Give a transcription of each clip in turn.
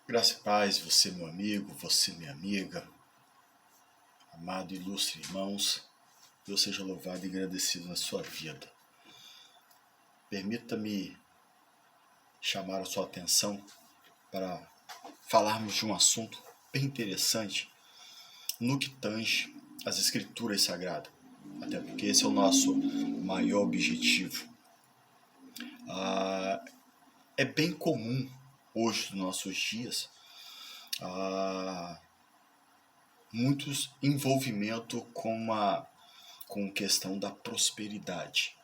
Graça e paz, você meu amigo, você minha amiga, amado e ilustre irmãos, Deus seja louvado e agradecido na sua vida. Permita-me chamar a sua atenção para falarmos de um assunto bem interessante no que tange as Escrituras Sagradas, até porque esse é o nosso maior objetivo. É bem comum hoje, nos nossos dias, muitos envolvimento com questão da prosperidade,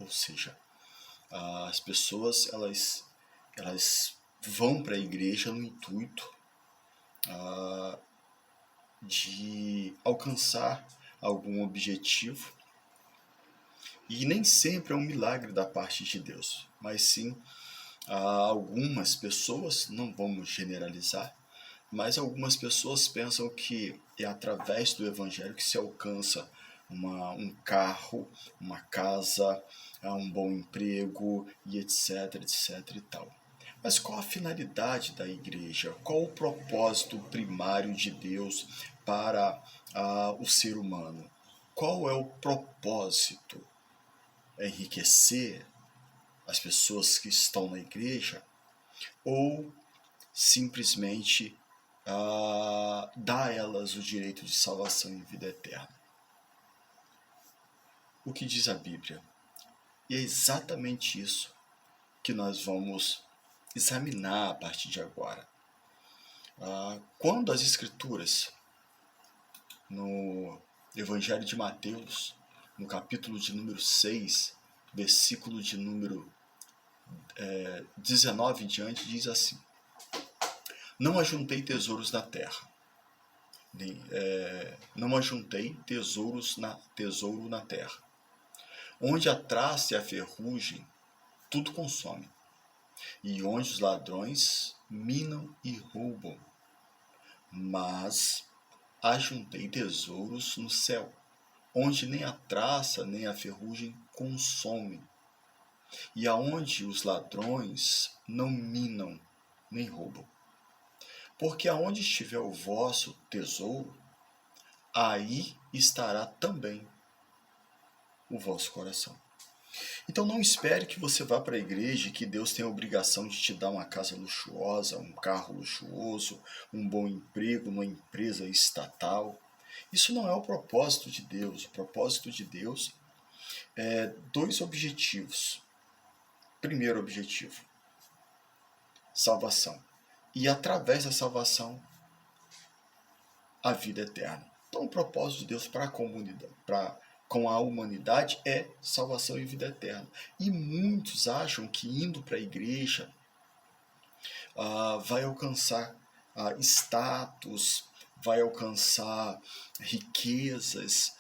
ou seja, as pessoas elas vão para a igreja no intuito de alcançar algum objetivo, e nem sempre é um milagre da parte de Deus, mas sim algumas pessoas, não vamos generalizar, mas algumas pessoas pensam que é através do evangelho que se alcança um carro, uma casa, um bom emprego e etc, etc e tal. Mas qual a finalidade da igreja? Qual o propósito primário de Deus para o ser humano? Qual é o propósito? É enriquecer as pessoas que estão na igreja ou simplesmente dá a elas o direito de salvação e vida eterna? O que diz a Bíblia? E é exatamente isso que nós vamos examinar a partir de agora. Quando as Escrituras, no Evangelho de Mateus, no capítulo de número 6, versículo de número 19 em diante, diz assim: Não ajuntei tesouros na terra, não ajuntei tesouro na terra, onde a traça e a ferrugem tudo consome, e onde os ladrões minam e roubam. Mas ajuntei tesouros no céu, onde nem a traça nem a ferrugem consomem, e aonde os ladrões não minam nem roubam. Porque aonde estiver o vosso tesouro, aí estará também o vosso coração. Então não espere que você vá para a igreja e que Deus tenha a obrigação de te dar uma casa luxuosa, um carro luxuoso, um bom emprego numa empresa estatal. Isso não é o propósito de Deus. O propósito de Deus é dois objetivos. Primeiro objetivo, salvação. E através da salvação, a vida eterna. Então o propósito de Deus para a comunidade, com a humanidade, é salvação e vida eterna. E muitos acham que indo para a igreja vai alcançar status, vai alcançar riquezas.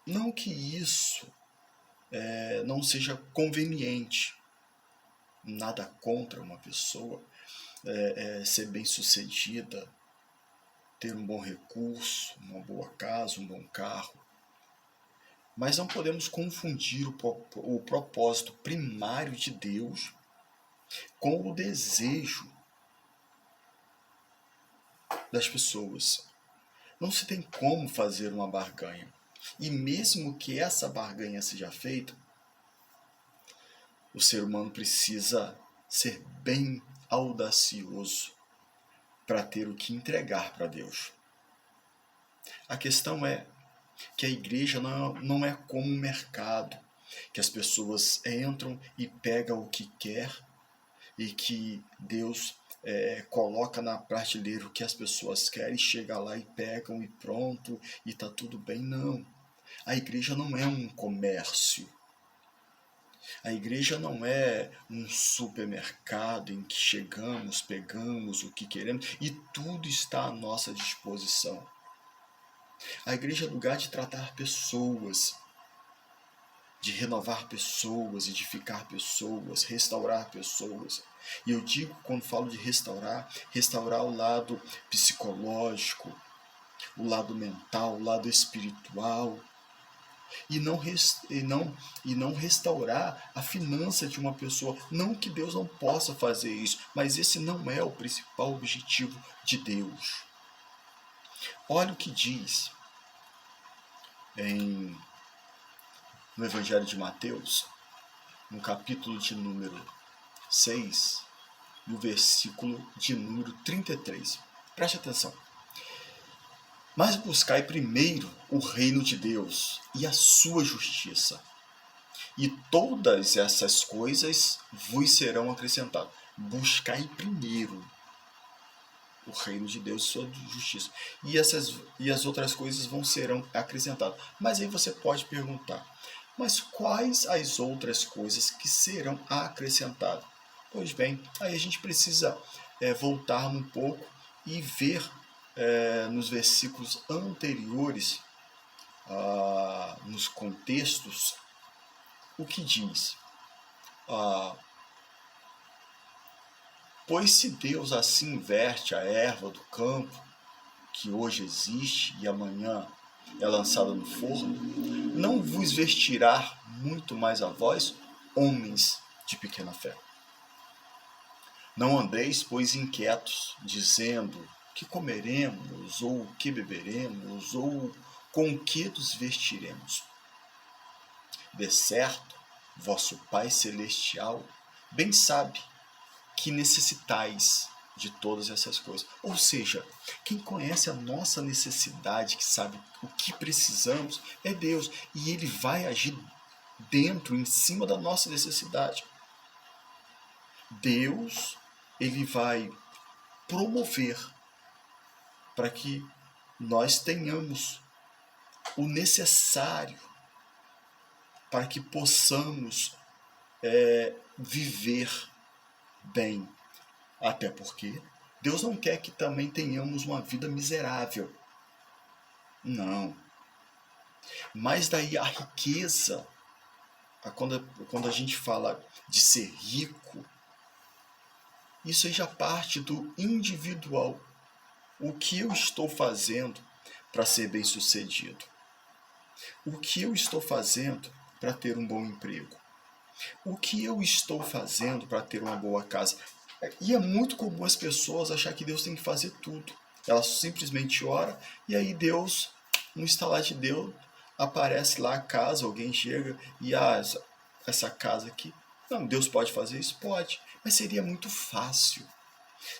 Não que isso não seja conveniente. Nada contra uma pessoa ser bem-sucedida, ter um bom recurso, uma boa casa, um bom carro. Mas não podemos confundir o propósito primário de Deus com o desejo das pessoas. Não se tem como fazer uma barganha. E mesmo que essa barganha seja feita, o ser humano precisa ser bem audacioso para ter o que entregar para Deus. A questão é que a igreja não é como um mercado, que as pessoas entram e pegam o que quer e que Deus coloca na prateleira o que as pessoas querem, chega lá e pegam e pronto, e está tudo bem. Não. A igreja não é um comércio. A igreja não é um supermercado em que chegamos, pegamos o que queremos e tudo está à nossa disposição. A igreja é lugar de tratar pessoas, de renovar pessoas, edificar pessoas, restaurar pessoas. E eu digo, quando falo de restaurar o lado psicológico, o lado mental, o lado espiritual. e não restaurar a finança de uma pessoa. Não que Deus não possa fazer isso, mas esse não é o principal objetivo de Deus. Olha o que diz no Evangelho de Mateus, no capítulo de número 6, no versículo de número 33. Preste atenção. Mas buscai primeiro o reino de Deus e a sua justiça, e todas essas coisas vos serão acrescentadas. Buscai primeiro o reino de Deus e sua justiça, e as outras coisas serão acrescentadas. Mas aí você pode perguntar, mas quais as outras coisas que serão acrescentadas? Pois bem, aí a gente precisa voltar um pouco e ver nos versículos anteriores, nos contextos, o que diz. Pois se Deus assim inverte a erva do campo, que hoje existe e amanhã é lançada no forno, não vos vestirá muito mais a vós, homens de pequena fé? Não andeis, pois, inquietos, dizendo: que comeremos, ou que beberemos, ou com que nos vestiremos? De certo, vosso Pai Celestial bem sabe que necessitais de todas essas coisas. Ou seja, quem conhece a nossa necessidade, que sabe o que precisamos, é Deus. E Ele vai agir dentro, em cima da nossa necessidade. Deus, Ele vai promover para que nós tenhamos o necessário para que possamos viver bem. Até porque Deus não quer que também tenhamos uma vida miserável. Não. Mas daí a riqueza, quando a gente fala de ser rico, isso aí já parte do individual. O que eu estou fazendo para ser bem-sucedido? O que eu estou fazendo para ter um bom emprego? O que eu estou fazendo para ter uma boa casa? E é muito comum as pessoas achar que Deus tem que fazer tudo. Ela simplesmente ora e aí Deus, no estalar de Deus, aparece lá a casa, alguém chega e essa casa aqui. Não, Deus pode fazer isso? Pode. Mas seria muito fácil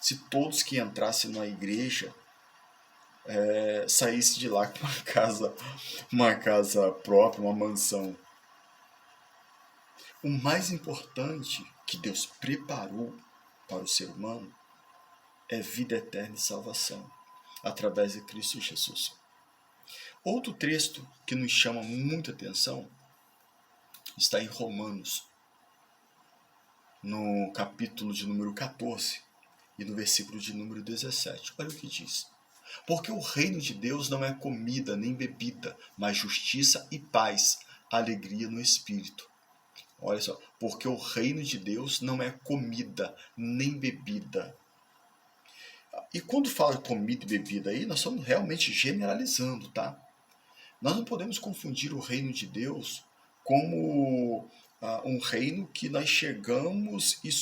se todos que entrassem na igreja saíssem de lá com uma casa própria, uma mansão. O mais importante que Deus preparou para o ser humano é vida eterna e salvação, através de Cristo Jesus. Outro texto que nos chama muita atenção está em Romanos, no capítulo de número 14 e no versículo de número 17. Olha o que diz. Porque o reino de Deus não é comida nem bebida, mas justiça e paz, alegria no Espírito. Olha só, porque o reino de Deus não é comida nem bebida. E quando fala comida e bebida aí, nós estamos realmente generalizando, tá? Nós não podemos confundir o reino de Deus como um reino que nós chegamos e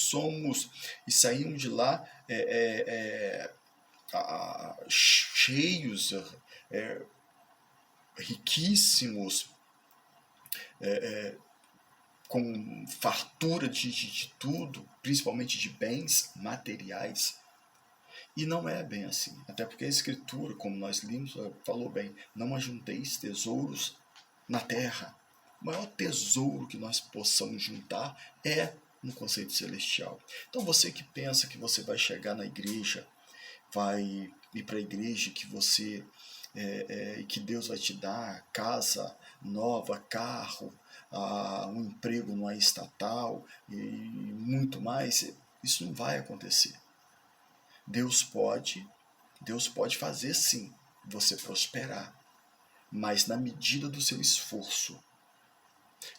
saímos de lá cheios, riquíssimos, com fartura de tudo, principalmente de bens materiais. E não é bem assim, até porque a Escritura, como nós limos, falou bem: não ajunteis tesouros na terra. O maior tesouro que nós possamos juntar é no conceito celestial. Então você que pensa que você vai chegar na igreja, vai ir para a igreja, que você que Deus vai te dar casa nova, carro, um emprego numa estatal e muito mais, isso não vai acontecer. Deus pode fazer sim você prosperar, mas na medida do seu esforço.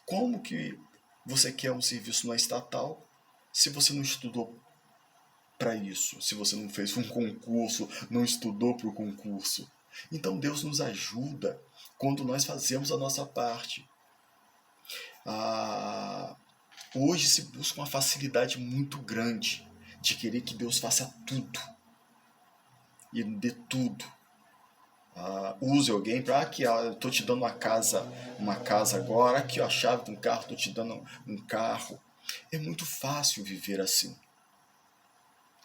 Como que você quer um serviço na estatal se você não estudou para isso? Se você não fez um concurso, não estudou para o concurso? Então Deus nos ajuda quando nós fazemos a nossa parte. Hoje se busca uma facilidade muito grande de querer que Deus faça tudo e dê tudo. Use alguém para aqui, estou te dando uma casa agora, aqui a chave de um carro, estou te dando um carro. É muito fácil viver assim,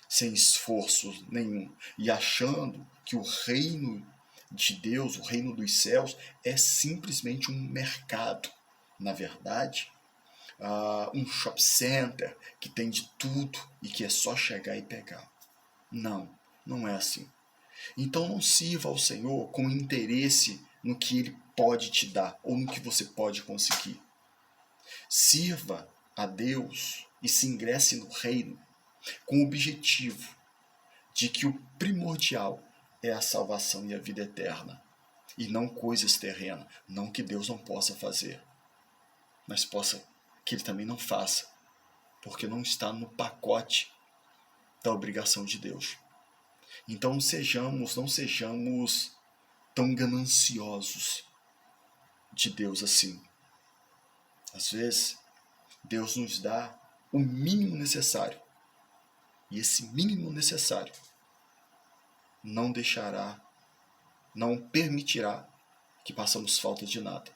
sem esforço nenhum, e achando que o reino de Deus, o reino dos céus, é simplesmente um mercado. Na verdade, um shopping center que tem de tudo e que é só chegar e pegar. Não, não é assim. Então não sirva ao Senhor com interesse no que Ele pode te dar ou no que você pode conseguir. Sirva a Deus e se ingresse no reino com o objetivo de que o primordial é a salvação e a vida eterna, e não coisas terrenas. Não que Deus não possa fazer, mas possa que Ele também não faça, porque não está no pacote da obrigação de Deus. Então não sejamos tão gananciosos de Deus assim. Às vezes, Deus nos dá o mínimo necessário, e esse mínimo necessário não permitirá que passamos falta de nada.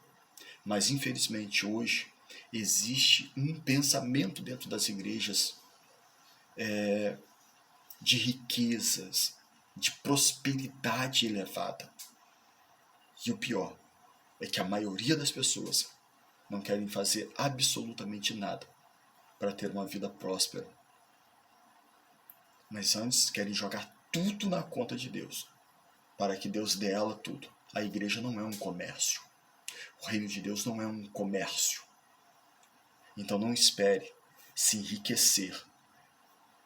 Mas infelizmente hoje existe um pensamento dentro das igrejas de riquezas, de prosperidade elevada. E o pior é que a maioria das pessoas não querem fazer absolutamente nada para ter uma vida próspera. Mas antes querem jogar tudo na conta de Deus, para que Deus dê ela tudo. A igreja não é um comércio. O reino de Deus não é um comércio. Então não espere se enriquecer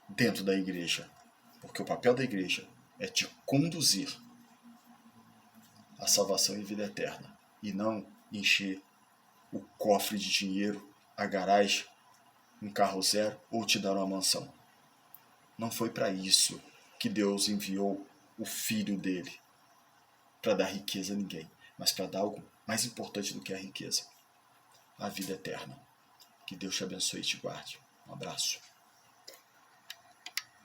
dentro da igreja, porque o papel da igreja é te conduzir à salvação e vida eterna, e não encher o cofre de dinheiro, a garagem, um carro zero ou te dar uma mansão. Não foi para isso que Deus enviou o Filho dele, para dar riqueza a ninguém, mas para dar algo mais importante do que a riqueza, a vida eterna. Que Deus te abençoe e te guarde. Um abraço.